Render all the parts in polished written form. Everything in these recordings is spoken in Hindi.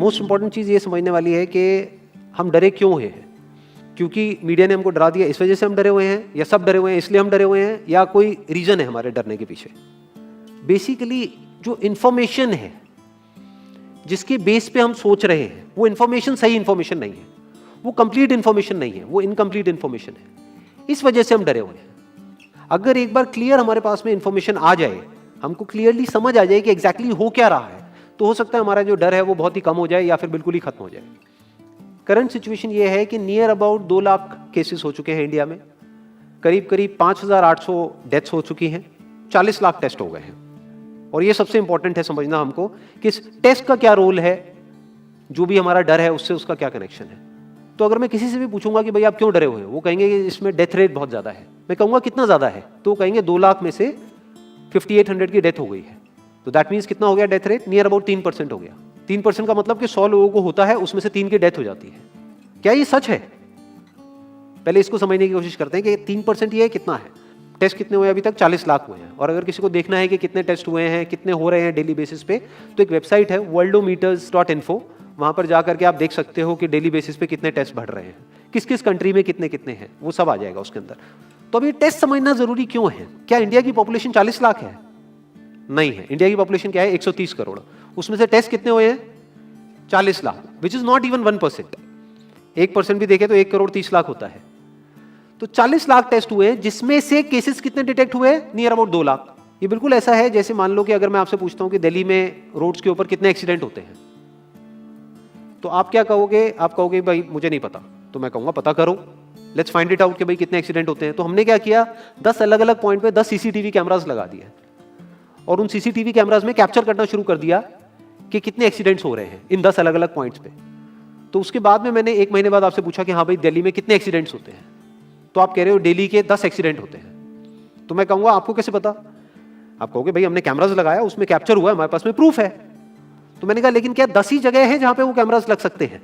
मोस्ट इंपॉर्टेंट चीज़ ये समझने वाली है कि हम डरे क्यों हैं। क्योंकि मीडिया ने हमको डरा दिया इस वजह से हम डरे हुए हैं, या सब डरे हुए हैं इसलिए हम डरे हुए हैं, या कोई रीज़न है हमारे डरने के पीछे। बेसिकली जो इन्फॉर्मेशन है जिसके बेस पे हम सोच रहे हैं वो इन्फॉर्मेशन सही इन्फॉर्मेशन नहीं है, वो कंप्लीट इन्फॉर्मेशन नहीं है, वो इनकम्प्लीट इन्फॉर्मेशन है। इस वजह से हम डरे हुए हैं। अगर एक बार क्लियर हमारे पास में इन्फॉर्मेशन आ जाए, हमको क्लियरली समझ आ जाए कि एग्जैक्टली हो क्या रहा है, तो हो सकता है हमारा जो डर है वो बहुत ही कम हो जाए या फिर बिल्कुल ही खत्म हो जाए। करंट सिचुएशन ये है कि नियर अबाउट 2 लाख केसेस हो चुके हैं इंडिया में, करीब करीब 5,800 डेथ्स हो चुकी हैं, 40 लाख टेस्ट हो गए हैं। और ये सबसे इंपॉर्टेंट है समझना हमको कि इस टेस्ट का क्या रोल है, जो भी हमारा डर है उससे उसका क्या कनेक्शन है। तो अगर मैं किसी से भी पूछूंगा कि भाई आप क्यों डरे हुए हो, वो कहेंगे कि इसमें डेथ रेट बहुत ज़्यादा है। मैं कहूँगा कितना ज़्यादा है, तो वो कहेंगे 2 लाख में से 5800 की डेथ हो गई है। तो दैट मीन्स कितना हो गया डेथ रेट, नियर अबाउट 3% हो गया। 3% का मतलब कि 100 लोगों को होता है, उसमें से 3 की डेथ हो जाती है। क्या ये सच है? पहले इसको समझने की कोशिश करते हैं कि 3% ये कितना है। टेस्ट कितने हुए अभी तक? 40 लाख हुए हैं। और अगर किसी को देखना है कि कितने टेस्ट हुए हैं, कितने हो रहे हैं डेली बेसिस पे, तो एक वेबसाइट है worldometers.info, वहां पर जाकर के आप देख सकते हो कि डेली बेसिस पे कितने टेस्ट बढ़ रहे हैं, किस किस कंट्री में कितने कितने हैं, वो सब आ जाएगा उसके अंदर। तो अब ये टेस्ट समझना जरूरी क्यों है? क्या इंडिया की पॉपुलेशन 40 लाख है? नहीं है। इंडिया की पॉपुलेशन क्या है? 130 करोड़। उसमें से टेस्ट कितने हुए हैं? 40 lakh, which is not even 1%। 1% भी देखे तो 1 करोड़ 30 लाख होता है। तो 40 लाख टेस्ट हुए, जिसमें से केसेस कितने डिटेक्ट हुए? Near about 2 lakh. ये बिल्कुल ऐसा है जैसे मान लो कि अगर मैं आपसे पूछता हूं कि दिल्ली में रोड्स के ऊपर कितने एक्सीडेंट होते हैं, तो आप क्या कहोगे? आप कहोगे भाई मुझे नहीं पता। तो मैं कहूंगा पता करो, लेट्स फाइंड इट आउट कि भाई कितने एक्सीडेंट होते हैं। तो हमने क्या किया, 10 अलग अलग पॉइंट पे 10 सीसीटीवी कैमरास लगा दिए और उन सीसीटीवी कैमरास में कैप्चर करना शुरू कर दिया कि कितने एक्सीडेंट्स हो रहे हैं इन 10 अलग अलग पॉइंट्स पे। तो उसके बाद में मैंने 1 महीने बाद आपसे पूछा कि हाँ भाई दिल्ली में कितने एक्सीडेंट्स होते हैं, तो आप कह रहे हो दिल्ली के 10 एक्सीडेंट होते हैं। तो मैं कहूंगा आपको कैसे पता? आप कहोगे भाई हमने कैमरास लगाया, उसमें कैप्चर हुआ, हमारे पास में प्रूफ है। तो मैंने कहा लेकिन क्या 10 ही जगह है जहां पे वो कैमरास लग सकते हैं?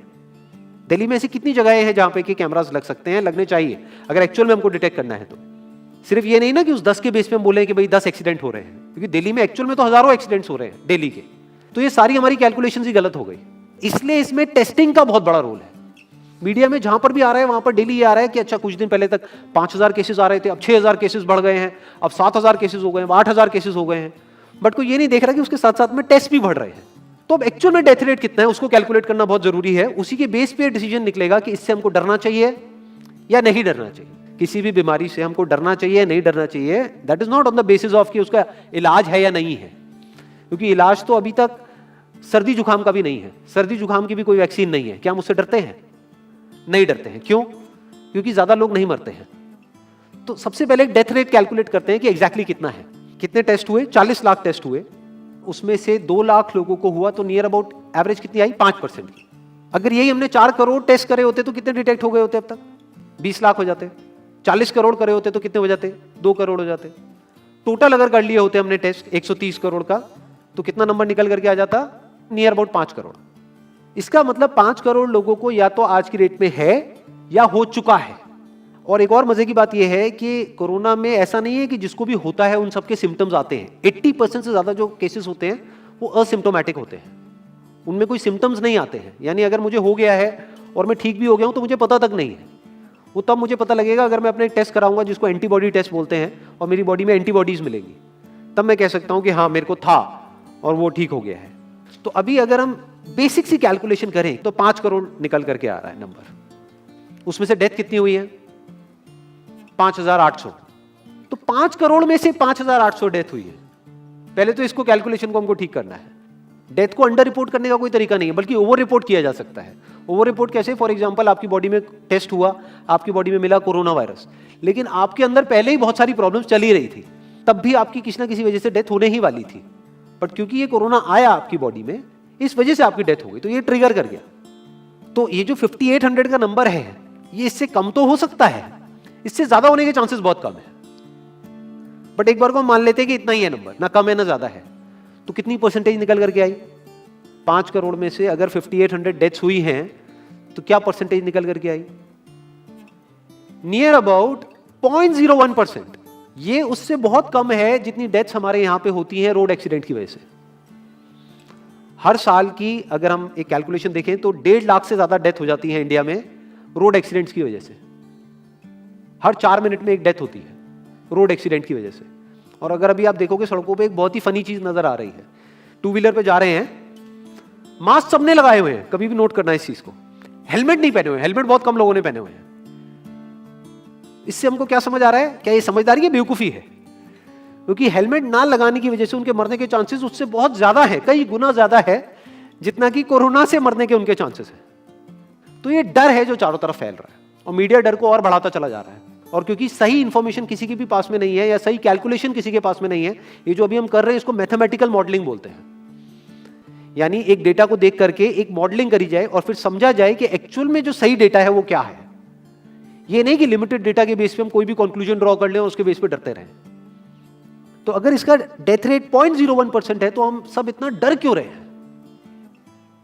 दिल्ली में ऐसी कितनी जगहें हैं जहां पे कि कैमरास लग सकते हैं, लगने चाहिए अगर एक्चुअल में हमको डिटेक्ट करना है। तो सिर्फ ये नहीं ना कि उस 10 के बेस पे हम बोले कि भाई 10 एक्सीडेंट हो रहे हैं, क्योंकि दिल्ली में एक्चुअल में तो हजारों एक्सीडेंट्स हो रहे हैं डेली के। तो ये सारी हमारी कैलकुलेशंस ही गलत हो गई। इसलिए इसमें टेस्टिंग का बहुत बड़ा रोल है। मीडिया में जहां पर भी आ रहा है वहां पर डेली ये आ रहा है कि अच्छा कुछ दिन पहले तक 5,000 केसेस आ रहे थे, अब 6,000 केसेस बढ़ गए हैं, अब 7,000 केसेस हो गए हैं, 8,000 केसेस हो गए हैं। बट कोई ये नहीं देख रहा कि उसके साथ साथ में टेस्ट भी बढ़ रहे हैं। तो अब एक्चुअल में डेथ रेट कितना है उसको कैलकुलेट करना बहुत जरूरी है। उसी के बेस पे डिसीजन निकलेगा कि इससे हमको डरना चाहिए या नहीं डरना चाहिए। किसी भी बीमारी से हमको डरना चाहिए या नहीं डरना चाहिए, that is not on the basis of कि उसका इलाज है या नहीं है, क्योंकि इलाज तो अभी तक सर्दी जुकाम का भी नहीं है, सर्दी जुकाम की भी कोई वैक्सीन नहीं है। क्या हम उससे डरते हैं? नहीं डरते हैं। क्यों? क्योंकि ज्यादा लोग नहीं मरते हैं। तो सबसे पहले डेथ रेट कैलकुलेट करते हैं कि एग्जैक्टली कितना है। कितने टेस्ट हुए? 40 लाख टेस्ट हुए, उसमें से 2 लाख लोगों को हुआ, तो नियर अबाउट एवरेज कितनी आई? 5% की। अगर यही हमने 4 करोड़ टेस्ट करे होते तो कितने डिटेक्ट हो गए होते अब तक? 20 लाख हो जाते। 40 करोड़ करे होते तो कितने हो जाते? 2 करोड़ हो जाते। टोटल अगर कर लिए होते हमने टेस्ट 130 करोड़ का, तो कितना नंबर निकल करके आ जाता? Near about 5 crore. इसका मतलब 5 करोड़ लोगों को या तो आज की डेट में है या हो चुका है। और एक और मजे की बात यह है कि कोरोना में ऐसा नहीं है कि जिसको भी होता है उन सबके सिम्टम्स आते हैं। 80% से ज्यादा जो केसेस होते हैं वो असिम्टोमेटिक होते हैं, उनमें कोई सिम्टम्स नहीं आते हैं। यानी अगर मुझे हो गया है और मैं ठीक भी हो गया हूं तो मुझे पता तक नहीं है। वो तब मुझे पता लगेगा अगर मैं अपने टेस्ट कराऊंगा जिसको एंटीबॉडी टेस्ट बोलते हैं, और मेरी बॉडी में एंटीबॉडीज मिलेंगी, तब मैं कह सकता हूं कि हाँ मेरे को था और वो ठीक हो गया है। तो अभी अगर हम बेसिक सी कैलकुलेशन करें तो 5 करोड़ निकल करके आ रहा है नंबर। उसमें से डेथ कितनी हुई है? 5,800। तो 5 करोड़ में से 5,800 डेथ हुई है। पहले तो इसको कैलकुलेशन को हमको ठीक करना है। डेथ को अंडर रिपोर्ट करने का कोई तरीका नहीं है, बल्कि ओवर रिपोर्ट किया जा सकता है। ओवर रिपोर्ट कैसे? फॉर एग्जांपल आपकी बॉडी में टेस्ट हुआ, आपकी बॉडी में मिला कोरोना वायरस, लेकिन आपके अंदर पहले ही बहुत सारी प्रॉब्लम्स चली रही थी, तब भी आपकी किसी ना किसी वजह से डेथ होने ही वाली थी। बट क्योंकि ये कोरोना आया आपकी बॉडी में, इस वजह से आपकी डेथ हो गई, तो ये ट्रिगर कर गया। तो ये जो 5800 का नंबर है, ये इससे कम तो हो सकता है, इससे ज्यादा होने के चांसेस बहुत कम है। बट एक बार को हम मान लेते हैं कि इतना ही है नंबर, ना कम है ना ज्यादा है, तो कितनी परसेंटेज निकल करके आई? 5 करोड़ में से अगर 5800 डेथ्स हुई हैं तो क्या परसेंटेज निकल करके आई? Near about 0.01%। ये उससे बहुत कम है जितनी डेथ्स हमारे यहां पे होती हैं रोड एक्सीडेंट की वजह से। हर साल की अगर हम एक कैलकुलेशन देखें तो 1.5 लाख से ज्यादा डेथ हो जाती है इंडिया में रोड एक्सीडेंट्स की वजह से। हर 4 मिनट में एक डेथ होती है रोड एक्सीडेंट की वजह से। और अगर अभी आप देखोगे सड़कों पे एक बहुत ही फनी चीज नजर आ रही है, टू व्हीलर पे जा रहे हैं, मास्क सबने लगाए हुए हैं, कभी भी नोट करना इस चीज को, हेलमेट नहीं पहने हुए, हेलमेट बहुत कम लोगों ने पहने हुए हैं। इससे हमको क्या समझ आ रहा है, क्या ये समझदारी है, बेवकूफी है? क्योंकि हेलमेट ना लगाने की वजह से उनके मरने के चांसेस उससे बहुत ज्यादा है, कई गुना ज्यादा है जितना कि कोरोना से मरने के उनके चांसेस है। तो ये डर है जो चारों तरफ फैल रहा है और मीडिया डर को और बढ़ाता चला जा रहा है। और क्योंकि सही इंफॉर्मेशन किसी के भी पास में नहीं है या सही कैलकुलेशन किसी के पास में नहीं है, ये जो अभी हम कर रहे हैं इसको मैथमेटिकल मॉडलिंग बोलते हैं। यानी एक डेटा को देख करके एक मॉडलिंग करी जाए और फिर समझा जाए कि एक्चुअल में जो सही डेटा है वो क्या है। ये नहीं कि लिमिटेड डेटा के बेस पे हम कोई भी कंक्लूजन ड्रॉ कर लें और उसके बेस पे डरते रहें। तो अगर इसका डेथ रेट 0.01% है तो हम सब इतना डर क्यों रहे हैं?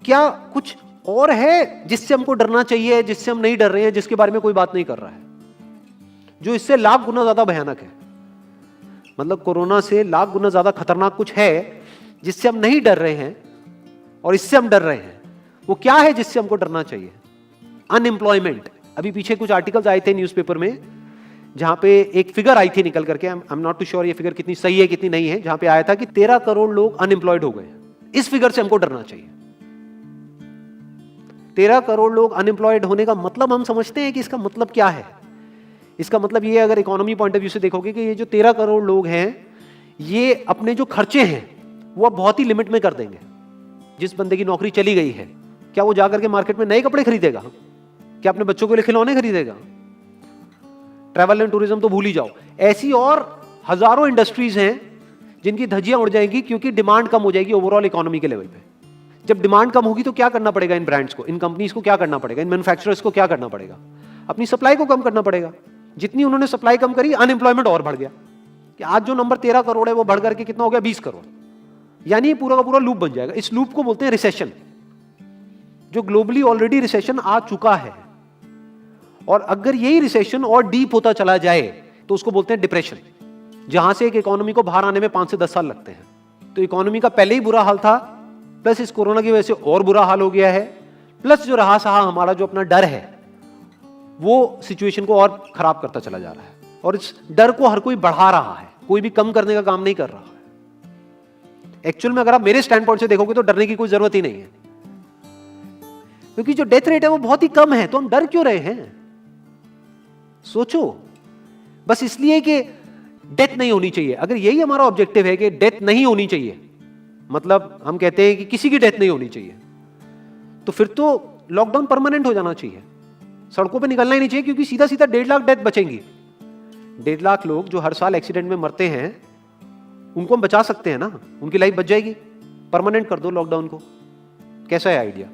क्या कुछ और है जिससे हमको डरना चाहिए, जिससे हम नहीं डर रहे हैं, जिसके बारे में कोई बात नहीं कर रहा है, जो इससे लाख गुना ज्यादा भयानक है? मतलब कोरोना से लाख गुना ज्यादा खतरनाक कुछ है जिससे हम नहीं डर रहे हैं और इससे हम डर रहे हैं। वो क्या है जिससे हमको डरना चाहिए? अनएम्प्लॉयमेंट। अभी पीछे कुछ आर्टिकल्स आए थे न्यूज़पेपर में जहां पे एक फिगर आई थी निकल करके, I am not too sure ये फिगर कितनी सही है कितनी नहीं है, जहां पे आया था कि 13 करोड़ लोग अनएम्प्लॉयड हो गए। इस फिगर से हमको डरना चाहिए। 13 करोड़ लोग अनएम्प्लॉयड होने का मतलब हम समझते हैं कि इसका मतलब क्या है? इसका मतलब ये, अगर इकोनॉमी पॉइंट ऑफ व्यू से देखोगे, कि ये जो 13 करोड़ लोग हैं ये अपने जो खर्चे हैं वो बहुत ही लिमिट में कर देंगे। जिस बंदे की नौकरी चली गई है, क्या वो जाकर के मार्केट में नए कपड़े खरीदेगा? क्या अपने बच्चों के लिए खिलौने खरीदेगा? ट्रैवल एंड टूरिज्म तो भूल ही जाओ। ऐसी और हजारों इंडस्ट्रीज हैं जिनकी धज्जियां उड़ जाएंगी क्योंकि डिमांड कम हो जाएगी ओवरऑल इकोनॉमी के लेवल पे। जब डिमांड कम होगी तो क्या करना पड़ेगा इन ब्रांड्स को, इन कंपनीज को क्या करना पड़ेगा, इन मैन्युफैक्चरर्स को क्या करना पड़ेगा? अपनी सप्लाई को कम करना पड़ेगा। जितनी उन्होंने सप्लाई कम करी, अनएम्प्लॉयमेंट और बढ़ गया। कि आज जो नंबर 13 करोड़ है वो बढ़ करके कितना हो गया? 20 करोड़। यानी ये पूरा का पूरा लूप बन जाएगा। इस लूप को बोलते हैं रिसेशन, जो ग्लोबली ऑलरेडी रिसेशन आ चुका है। और अगर यही रिसेशन और डीप होता चला जाए तो उसको बोलते हैं डिप्रेशन, जहां से एक इकोनॉमी को बाहर आने में 5 से 10 साल लगते हैं। तो इकोनॉमी का पहले ही बुरा हाल था, प्लस इस कोरोना की वजह से और बुरा हाल हो गया है, प्लस जो रहा सहा हमारा जो अपना डर है वो सिचुएशन को और खराब करता चला जा रहा है। और इस डर को हर कोई बढ़ा रहा है, कोई भी कम करने का काम नहीं कर रहा है। एक्चुअल में अगर आप मेरे स्टैंड पॉइंट से देखोगे तो डरने की कोई जरूरत ही नहीं है, क्योंकि जो डेथ रेट है वो बहुत ही कम है। तो हम डर क्यों रहे हैं? सोचो। बस इसलिए कि डेथ नहीं होनी चाहिए। अगर यही हमारा ऑब्जेक्टिव है कि डेथ नहीं होनी चाहिए, मतलब हम कहते हैं कि किसी की डेथ नहीं होनी चाहिए, तो फिर तो लॉकडाउन परमानेंट हो जाना चाहिए, सड़कों पे निकलना ही नहीं चाहिए, क्योंकि सीधा सीधा 1.5 लाख डेथ बचेंगी। 1.5 लाख लोग जो हर साल एक्सीडेंट में मरते हैं उनको हम बचा सकते हैं ना, उनकी लाइफ बच जाएगी। परमानेंट कर दो लॉकडाउन को। कैसा है आइडिया?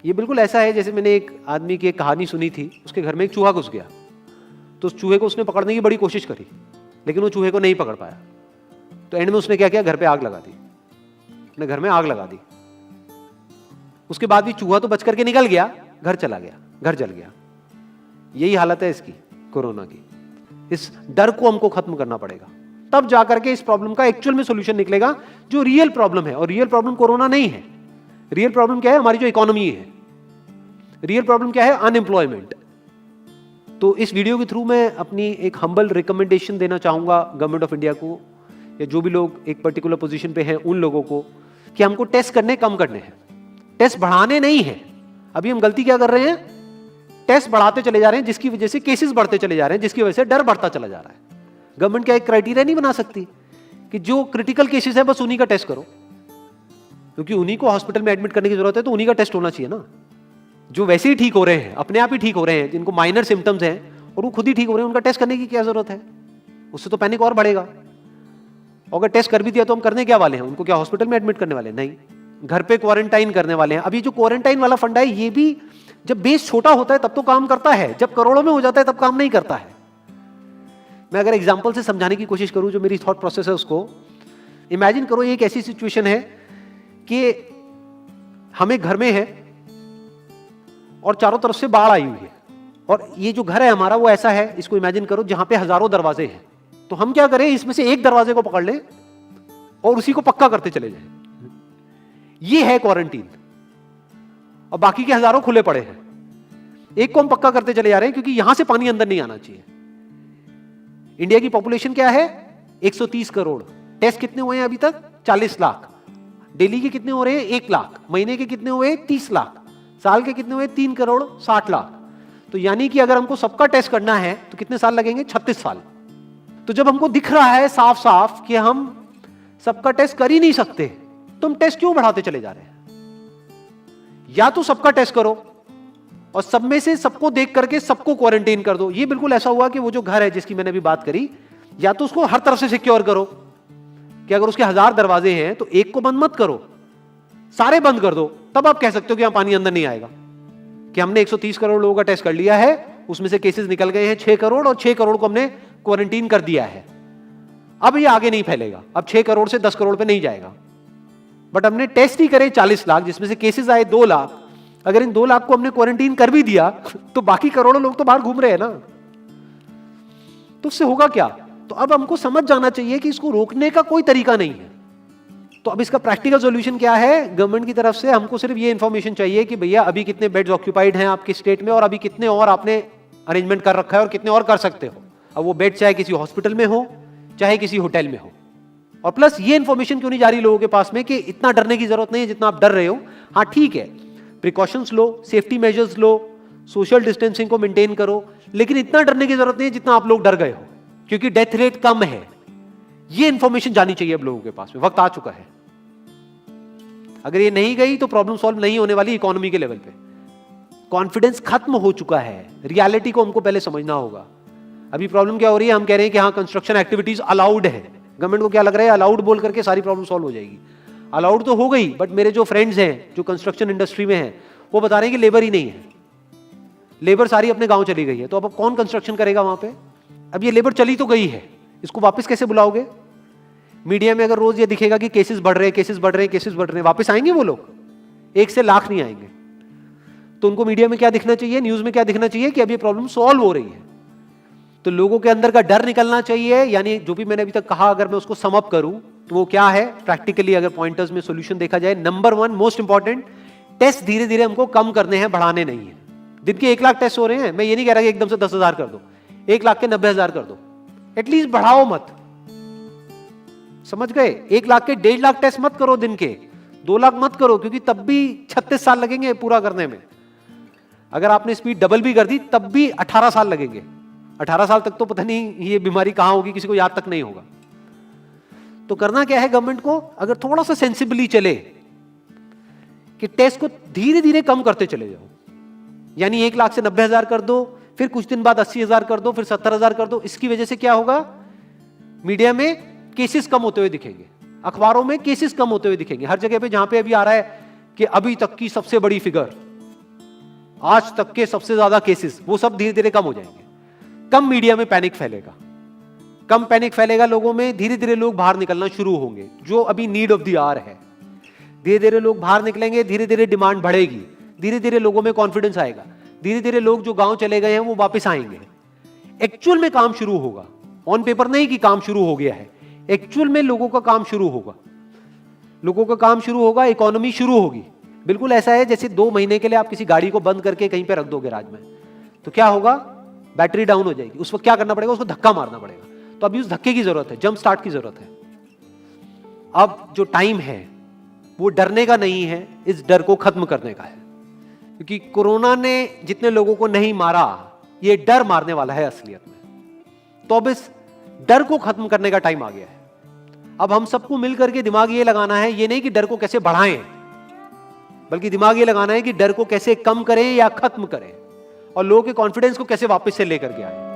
ये बिल्कुल ऐसा है जैसे मैंने एक आदमी की एक कहानी सुनी थी। उसके घर में एक चूहा घुस गया, तो उस चूहे को उसने पकड़ने की बड़ी कोशिश करी, लेकिन वो चूहे को नहीं पकड़ पाया। तो एंड में उसने क्या किया? घर पे आग लगा दी, अपने घर में आग लगा दी। उसके बाद भी चूहा तो बच करके निकल गया, घर चला गया, घर जल गया। यही हालत है इसकी, कोरोना की। इस डर को हमको खत्म करना पड़ेगा, तब जाकर के इस प्रॉब्लम का एक्चुअल में सॉल्यूशन निकलेगा, जो रियल प्रॉब्लम है। और रियल प्रॉब्लम कोरोना नहीं है। रियल प्रॉब्लम क्या है? हमारी जो इकोनॉमी है। रियल प्रॉब्लम क्या है? अनएम्प्लॉयमेंट। तो इस वीडियो के थ्रू मैं अपनी एक हम्बल रिकमेंडेशन देना चाहूंगा गवर्नमेंट ऑफ इंडिया को, या जो भी लोग एक पर्टिकुलर पोजीशन पे हैं उन लोगों को, कि हमको टेस्ट करने कम करने हैं, टेस्ट बढ़ाने नहीं है। अभी हम गलती क्या कर रहे हैं? टेस्ट बढ़ाते चले जा रहे हैं, जिसकी वजह से केसेस बढ़ते चले जा रहे हैं, जिसकी वजह से डर बढ़ता चला जा रहा है। गवर्नमेंट क्या एक क्राइटेरिया नहीं बना सकती कि जो क्रिटिकल केसेस है बस उन्हीं का टेस्ट करो, क्योंकि उन्हीं को हॉस्पिटल में एडमिट करने की जरूरत है, तो उन्हीं का टेस्ट होना चाहिए ना। जो वैसे ही ठीक हो रहे हैं, अपने आप ही ठीक हो रहे हैं, जिनको माइनर सिम्टम्स हैं और वो खुद ही ठीक हो रहे हैं, उनका टेस्ट करने की क्या जरूरत है? उससे तो पैनिक और बढ़ेगा। अगर टेस्ट कर भी दिया तो हम करने क्या वाले हैं? उनको क्या हॉस्पिटल में एडमिट करने वाले हैं? नहीं, घर पे क्वारंटाइन करने वाले हैं। अभी जो क्वारंटाइन वाला फंडा है, ये भी जब बेस छोटा होता है तब तो काम करता है, जब करोड़ों में हो जाता है तब काम नहीं करता है। मैं अगर एग्जांपल से समझाने की कोशिश करूं जो मेरी थॉट प्रोसेस है उसको, इमेजिन करो ये एक ऐसी सिचुएशन है कि हम एक घर में है और चारों तरफ से बाढ़ आई हुई है, और ये जो घर है हमारा वो ऐसा है, इसको इमेजिन करो जहां पे हजारों दरवाजे हैं। तो हम क्या करें? इसमें से एक दरवाजे को पकड़ लें और उसी को पक्का करते चले जाएं। ये है क्वारंटीन, और बाकी के हजारों खुले पड़े हैं। एक को हम पक्का करते चले जा रहे हैं क्योंकि यहां से पानी अंदर नहीं आना चाहिए। इंडिया की पॉपुलेशन क्या है? 130 करोड़। टेस्ट कितने हुए हैं अभी तक? 40 लाख। दिल्ली के कितने हो रहे हैं? 1 लाख। महीने के कितने हुए? 30 लाख। साल के कितने हुए? 3 करोड़ 60 लाख। तो यानी कि अगर हमको सबका टेस्ट करना है तो कितने साल लगेंगे? 36 साल। तो जब हमको दिख रहा है साफ साफ कि हम सबका टेस्ट कर ही नहीं सकते, तो हम टेस्ट क्यों बढ़ाते चले जा रहे हैं? या तो सबका टेस्ट करो और सब में से सबको देख करके सबको क्वारंटाइन कर दो। ये बिल्कुल ऐसा हुआ कि वो जो घर है जिसकी मैंने अभी बात करी, या तो उसको हर तरफ से सिक्योर करो कि अगर उसके 1000 दरवाजे हैं तो एक को बंद मत करो, सारे बंद कर दो। तब आप कह सकते हो कि यहां पानी अंदर नहीं आएगा, कि हमने 130 करोड़ लोगों का टेस्ट कर लिया है, उसमें से केसेस निकल गए हैं 6 करोड़ और 6 करोड़ को हमने क्वारंटीन कर दिया है। अब ये आगे नहीं फैलेगा, अब 6 करोड़ से 10 करोड़ पे नहीं जाएगा। बट हमने टेस्ट ही करे 40 लाख, जिसमें से केसेस आए 2 लाख। अगर इन 2 लाख को हमने क्वारंटीन कर भी दिया तो बाकी करोड़ों लोग तो बाहर घूम रहे हैं ना, तो उससे होगा क्या? तो अब हमको समझ जाना चाहिए कि इसको रोकने का कोई तरीका नहीं है। तो अब इसका प्रैक्टिकल सॉल्यूशन क्या है? गवर्नमेंट की तरफ से हमको सिर्फ ये इंफॉर्मेशन चाहिए कि भैया अभी कितने बेड्स ऑक्यूपाइड हैं आपके स्टेट में, और अभी कितने और आपने अरेंजमेंट कर रखा है और कितने और कर सकते हो। अब वो बेड चाहे किसी हॉस्पिटल में हो चाहे किसी होटल में हो। और प्लस ये इंफॉर्मेशन क्यों नहीं जा रही लोगों के पास में कि इतना डरने की जरूरत नहीं है जितना आप डर रहे हो। हाँ ठीक है, प्रिकॉशंस लो, सेफ्टी मेजर्स लो, सोशल डिस्टेंसिंग को मेंटेन करो, लेकिन इतना डरने की जरूरत नहीं है जितना आप लोग डर गए हो, क्योंकि डेथ रेट कम है। ये इंफॉर्मेशन जानी चाहिए अब लोगों के पास में, वक्त आ चुका है। अगर ये नहीं गई तो प्रॉब्लम सॉल्व नहीं होने वाली इकोनॉमी के लेवल पे। कॉन्फिडेंस खत्म हो चुका है, रियलिटी को हमको पहले समझना होगा। अभी प्रॉब्लम क्या हो रही है? हम कह रहे हैं कि हाँ कंस्ट्रक्शन एक्टिविटीज अलाउड है। गवर्नमेंट को क्या लग रहा है? अलाउड बोल करके सारी प्रॉब्लम सॉल्व हो जाएगी। अलाउड तो हो गई, बट मेरे जो फ्रेंड्स हैं जो कंस्ट्रक्शन इंडस्ट्री में हैं वो बता रहे हैं कि लेबर ही नहीं है, लेबर सारी अपने गांव चली गई है। तो अब कौन कंस्ट्रक्शन करेगा वहां पे? अब ये लेबर चली तो गई है, इसको वापस कैसे बुलाओगे? मीडिया में अगर रोज ये दिखेगा कि केसेस बढ़ रहे हैं, केसेस बढ़ रहे हैं, केसेस बढ़ रहे हैं, वापस आएंगे वो लोग? 1 से लाख नहीं आएंगे। तो उनको मीडिया में क्या दिखना चाहिए, न्यूज में क्या दिखना चाहिए? कि अब ये प्रॉब्लम सॉल्व हो रही है। तो लोगों के अंदर का डर निकलना चाहिए। यानी जो भी मैंने अभी तक कहा, अगर मैं उसको सम अप करूं तो वो क्या है प्रैक्टिकली, अगर पॉइंटर्स में सॉल्यूशन देखा जाए। नंबर 1 मोस्ट इंपॉर्टेंट, टेस्ट धीरे धीरे हमको कम करने हैं, बढ़ाने नहीं है। दिन के 1 लाख टेस्ट हो रहे हैं, मैं ये नहीं कह रहा कि एकदम से 10,000 कर दो, 1 लाख के 90,000 कर दो, एटलीस्ट बढ़ाओ मत। समझ गए? 1 लाख के 1.5 लाख टेस्ट मत करो दिन के, 2 लाख मत करो, क्योंकि तब भी 36 साल लगेंगे पूरा करने में। अगर आपने स्पीड डबल भी कर दी तब भी 18 साल लगेंगे। 18 साल तक तो पता नहीं ये बीमारी कहां होगी, किसी को याद तक नहीं होगा। तो करना क्या है गवर्नमेंट को? अगर थोड़ा सा सेंसिबली चले कि टेस्ट को धीरे धीरे कम करते चले जाओ, यानी 1 लाख से 90,000 कर दो, फिर कुछ दिन बाद 80,000 कर दो, फिर 70,000 कर दो। इसकी वजह से क्या होगा? मीडिया में केसेस कम होते हुए दिखेंगे, अखबारों में केसेस कम होते हुए दिखेंगे, हर जगह पे जहां पे अभी आ रहा है कि अभी तक की सबसे बड़ी फिगर, आज तक के सबसे ज्यादा केसेस, वो सब धीरे धीरे कम हो जाएंगे। कम मीडिया में पैनिक फैलेगा, कम पैनिक फैलेगा लोगों में, धीरे धीरे लोग बाहर निकलना शुरू होंगे, जो अभी नीड ऑफ द आवर है। धीरे धीरे लोग बाहर निकलेंगे, धीरे धीरे डिमांड बढ़ेगी, धीरे धीरे लोगों में कॉन्फिडेंस आएगा, धीरे धीरे लोग जो गांव चले गए हैं वो वापस आएंगे। एक्चुअल में काम शुरू होगा, ऑन पेपर नहीं कि काम शुरू हो गया है, एक्चुअल में लोगों का काम शुरू होगा, लोगों का काम शुरू होगा, इकोनॉमी शुरू होगी। बिल्कुल ऐसा है जैसे 2 महीने के लिए आप किसी गाड़ी को बंद करके कहीं पे रख दोगे राज में, तो क्या होगा? बैटरी डाउन हो जाएगी। उस वक्त क्या करना पड़ेगा? उसको धक्का मारना पड़ेगा। तो अभी उस धक्के की जरूरत है, जंप स्टार्ट की जरूरत है। अब जो टाइम है वो डरने का नहीं है, इस डर को खत्म करने का है। क्योंकि कोरोना ने जितने लोगों को नहीं मारा, ये डर मारने वाला है असलियत में। तो अब इस डर को खत्म करने का टाइम आ गया है। अब हम सबको मिलकर के दिमाग ये लगाना है, ये नहीं कि डर को कैसे बढ़ाएं, बल्कि दिमाग ये लगाना है कि डर को कैसे कम करें या खत्म करें, और लोगों के कॉन्फिडेंस को कैसे वापस से लेकर के आए।